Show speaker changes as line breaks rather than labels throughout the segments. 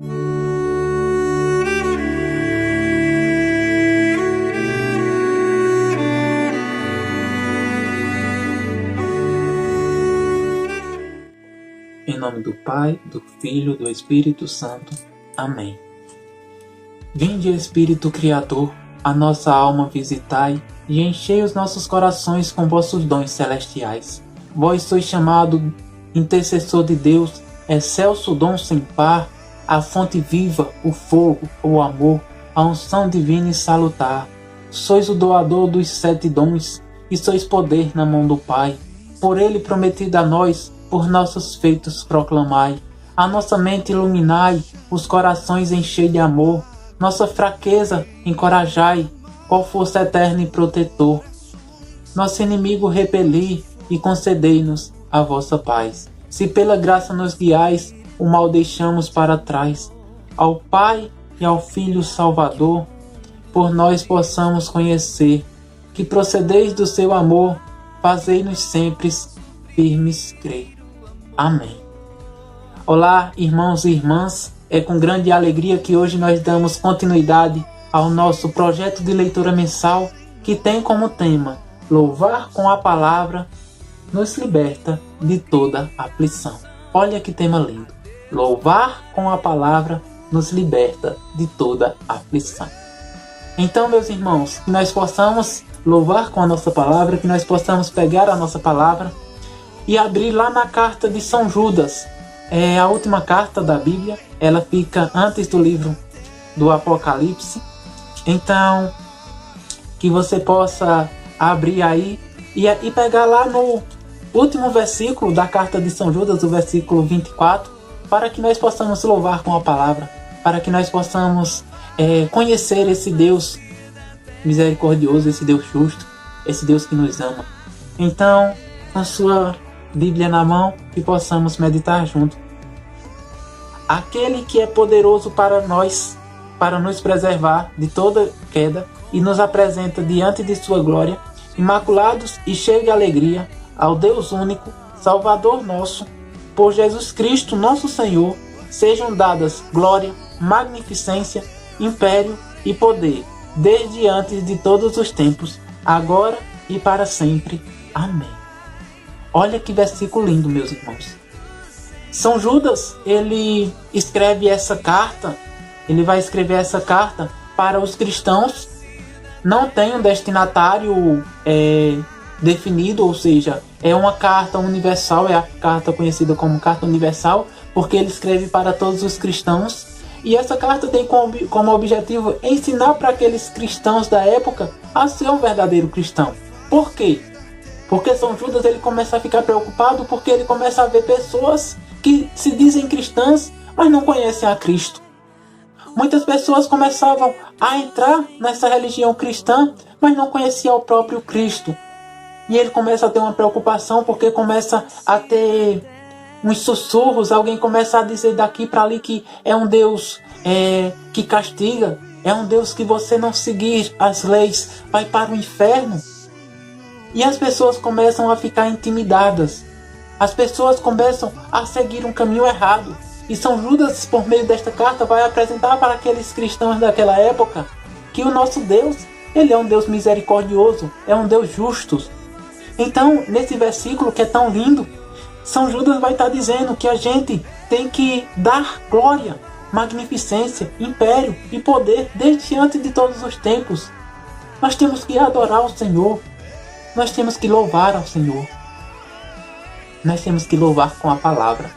Em nome do Pai, do Filho, do Espírito Santo. Amém. Vinde, Espírito Criador, a nossa alma visitai, e enchei os nossos corações com vossos dons celestiais. Vós sois chamado intercessor de Deus, excelso dom sem par, a fonte viva, o fogo, o amor, a unção divina e salutar. Sois o doador dos 7 dons, e sois poder na mão do Pai. Por ele prometido a nós, por nossos feitos proclamai. A nossa mente iluminai, os corações enchei de amor. Nossa fraqueza encorajai, qual força eterna e protetor. Nosso inimigo repeli e concedei-nos a vossa paz. Se pela graça nos guiais, o mal deixamos para trás. Ao Pai e ao Filho Salvador, por nós possamos conhecer, que procedeis do seu amor, fazei-nos sempre firmes crer. Amém. Olá, irmãos e irmãs, é com grande alegria que hoje nós damos continuidade ao nosso projeto de leitura mensal que tem como tema Louvar com a Palavra nos liberta de toda aflição. Olha que tema lindo. Louvar com a Palavra nos liberta de toda aflição. Então, meus irmãos, que nós possamos louvar com a nossa palavra, que nós possamos pegar a nossa palavra e abrir lá na carta de São Judas. É a última carta da Bíblia, ela fica antes do livro do Apocalipse. Então, que você possa abrir aí e pegar lá no último versículo da carta de São Judas, o versículo 24, para que nós possamos louvar com a palavra, para que nós possamos conhecer esse Deus misericordioso, esse Deus justo, esse Deus que nos ama. Então, com sua Bíblia na mão, que possamos meditar junto. Aquele que é poderoso para nós, para nos preservar de toda queda e nos apresenta diante de sua glória, imaculados e cheios de alegria, ao Deus único, Salvador nosso, por Jesus Cristo nosso Senhor, sejam dadas glória, magnificência, império e poder, desde antes de todos os tempos, agora e para sempre. Amém. Olha que versículo lindo, meus irmãos. São Judas, ele escreve essa carta, ele vai escrever essa carta para os cristãos. Não tem um destinatário definido, ou seja, é uma carta universal, é a carta conhecida como carta universal, porque ele escreve para todos os cristãos. E essa carta tem como objetivo ensinar para aqueles cristãos da época a ser um verdadeiro cristão. Por quê? Porque São Judas ele começa a ficar preocupado porque ele começa a ver pessoas que se dizem cristãs, mas não conhecem a Cristo. Muitas pessoas começavam a entrar nessa religião cristã, mas não conheciam o próprio Cristo. E ele começa a ter uma preocupação porque começa a ter uns sussurros, alguém começa a dizer daqui para ali que é um Deus que castiga, é um Deus que você não seguir as leis vai para o inferno. E as pessoas começam a ficar intimidadas. As pessoas começam a seguir um caminho errado. E São Judas, por meio desta carta, vai apresentar para aqueles cristãos daquela época que o nosso Deus, ele é um Deus misericordioso, é um Deus justo. Então, nesse versículo que é tão lindo, São Judas vai estar dizendo que a gente tem que dar glória, magnificência, império e poder desde antes de todos os tempos. Nós temos que adorar o Senhor. Nós temos que louvar ao Senhor. Nós temos que louvar com a palavra.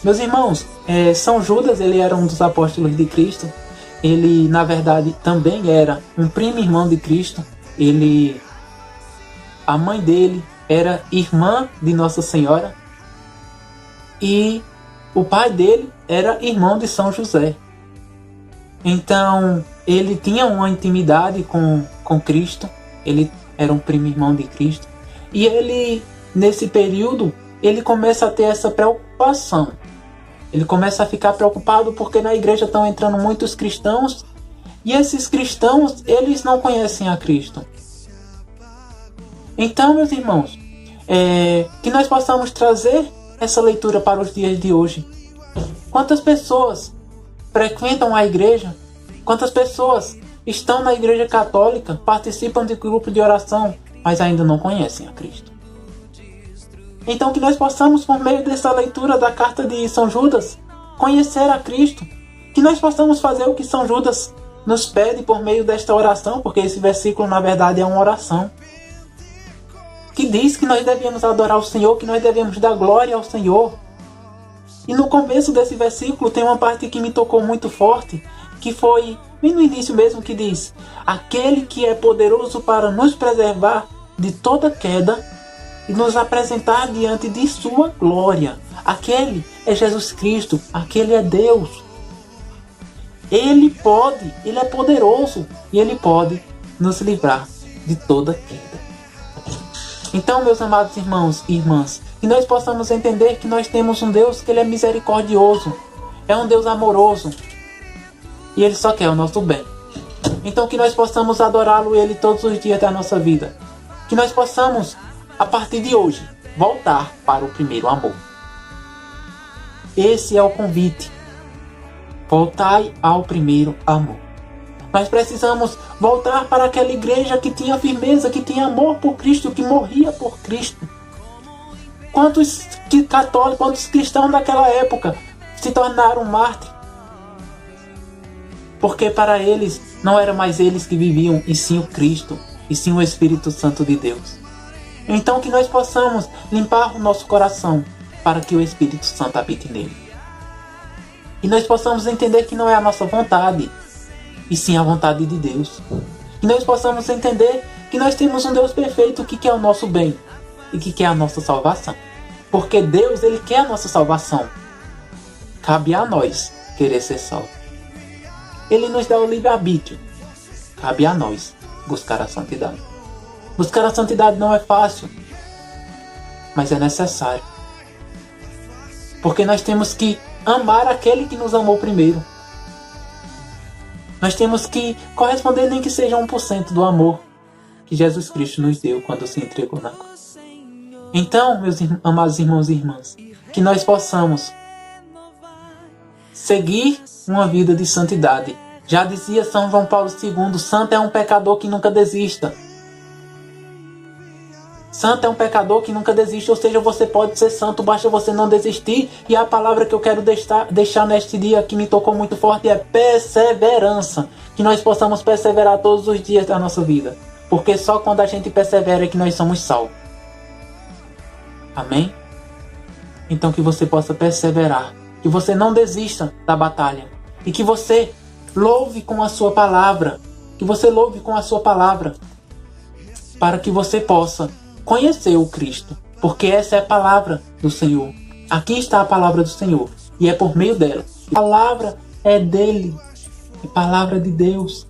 Meus irmãos, São Judas ele era um dos apóstolos de Cristo. Ele, na verdade, também era um primo irmão de Cristo. A mãe dele era irmã de Nossa Senhora. E o pai dele era irmão de São José. Então, ele tinha uma intimidade com Cristo. Ele era um primo irmão de Cristo. E ele, nesse período, ele começa a ter essa preocupação. Ele começa a ficar preocupado porque na igreja estão entrando muitos cristãos. E esses cristãos, eles não conhecem a Cristo. Então, meus irmãos, que nós possamos trazer essa leitura para os dias de hoje. Quantas pessoas frequentam a igreja? Quantas pessoas estão na igreja católica, participam de grupo de oração, mas ainda não conhecem a Cristo? Então que nós possamos, por meio dessa leitura da carta de São Judas, conhecer a Cristo. Que nós possamos fazer o que São Judas nos pede por meio desta oração, porque esse versículo na verdade é uma oração, que diz que nós devemos adorar o Senhor, que nós devemos dar glória ao Senhor. E no começo desse versículo tem uma parte que me tocou muito forte, que foi bem no início mesmo, que diz: aquele que é poderoso para nos preservar de toda queda e nos apresentar diante de sua glória. Aquele é Jesus Cristo, aquele é Deus. Ele pode, ele é poderoso e ele pode nos livrar de toda queda. Então, meus amados irmãos e irmãs, que nós possamos entender que nós temos um Deus que ele é misericordioso, é um Deus amoroso e ele só quer o nosso bem. Então que nós possamos adorá-lo ele todos os dias da nossa vida. Que nós possamos, a partir de hoje, voltar para o primeiro amor. Esse é o convite. Voltai ao primeiro amor. Nós precisamos voltar para aquela igreja que tinha firmeza, que tinha amor por Cristo, que morria por Cristo. Quantos católicos, quantos cristãos daquela época se tornaram mártires? Porque para eles não era mais eles que viviam, e sim o Cristo, e sim o Espírito Santo de Deus. Então que nós possamos limpar o nosso coração para que o Espírito Santo habite nele. E nós possamos entender que não é a nossa vontade, e sim a vontade de Deus. Que nós possamos entender que nós temos um Deus perfeito que quer o nosso bem e que quer a nossa salvação. Porque Deus, ele quer a nossa salvação. Cabe a nós querer ser salvo. Ele nos dá o livre-arbítrio. Cabe a nós buscar a santidade. Buscar a santidade não é fácil, mas é necessário. Porque nós temos que amar aquele que nos amou primeiro. Nós temos que corresponder, nem que seja 1% do amor que Jesus Cristo nos deu quando se entregou na cruz. Então, meus amados irmãos e irmãs, que nós possamos seguir uma vida de santidade. Já dizia São João Paulo II, santo é um pecador que nunca desista. Santo é um pecador que nunca desiste, ou seja, você pode ser santo, basta você não desistir. E a palavra que eu quero deixar neste dia que me tocou muito forte é perseverança. Que nós possamos perseverar todos os dias da nossa vida. Porque só quando a gente persevera é que nós somos salvos. Amém? Então que você possa perseverar. Que você não desista da batalha. E que você louve com a sua palavra. Que você louve com a sua palavra. Para que você possa conhecer o Cristo. Porque essa é a palavra do Senhor. Aqui está a palavra do Senhor. E é por meio dela. A palavra é dele. É palavra de Deus.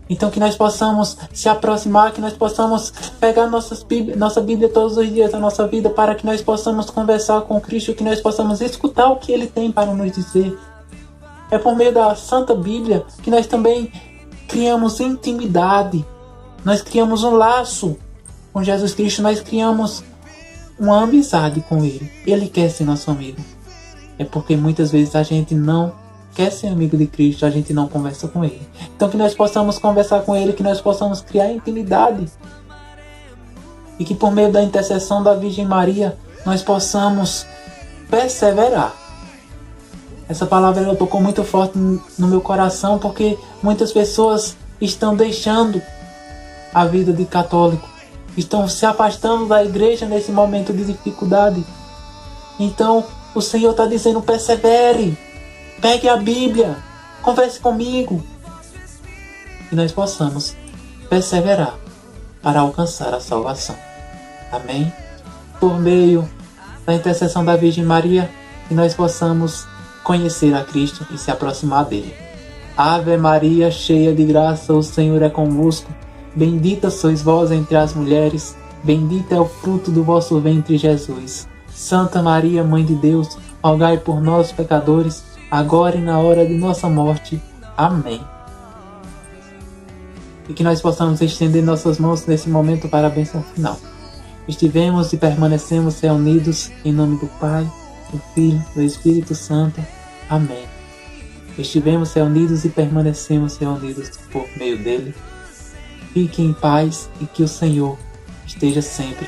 Então que nós possamos se aproximar, que nós possamos pegar nossa Bíblia todos os dias da nossa vida, para que nós possamos conversar com Cristo, que nós possamos escutar o que Ele tem para nos dizer. É por meio da Santa Bíblia que nós também criamos intimidade. Nós criamos um laço com Jesus Cristo, nós criamos uma amizade com Ele. Ele quer ser nosso amigo. É porque muitas vezes a gente não quer ser amigo de Cristo, a gente não conversa com Ele. Então que nós possamos conversar com Ele, que nós possamos criar intimidade. E que por meio da intercessão da Virgem Maria, nós possamos perseverar. Essa palavra ela tocou muito forte no meu coração, porque muitas pessoas estão deixando a vida de católico. Estão se afastando da igreja nesse momento de dificuldade. Então o Senhor está dizendo: persevere. Pegue a Bíblia, converse comigo. E nós possamos perseverar para alcançar a salvação. Amém? Por meio da intercessão da Virgem Maria, que nós possamos conhecer a Cristo e se aproximar dele. Ave Maria, cheia de graça, o Senhor é convosco. Bendita sois vós entre as mulheres, bendito é o fruto do vosso ventre, Jesus. Santa Maria, Mãe de Deus, rogai por nós, pecadores, agora e na hora de nossa morte. Amém. E que nós possamos estender nossas mãos nesse momento para a bênção final. Estivemos e permanecemos reunidos em nome do Pai, do Filho, do Espírito Santo. Amém. estivemos reunidos e permanecemos reunidos por meio dele. Fique em paz e que o Senhor esteja sempre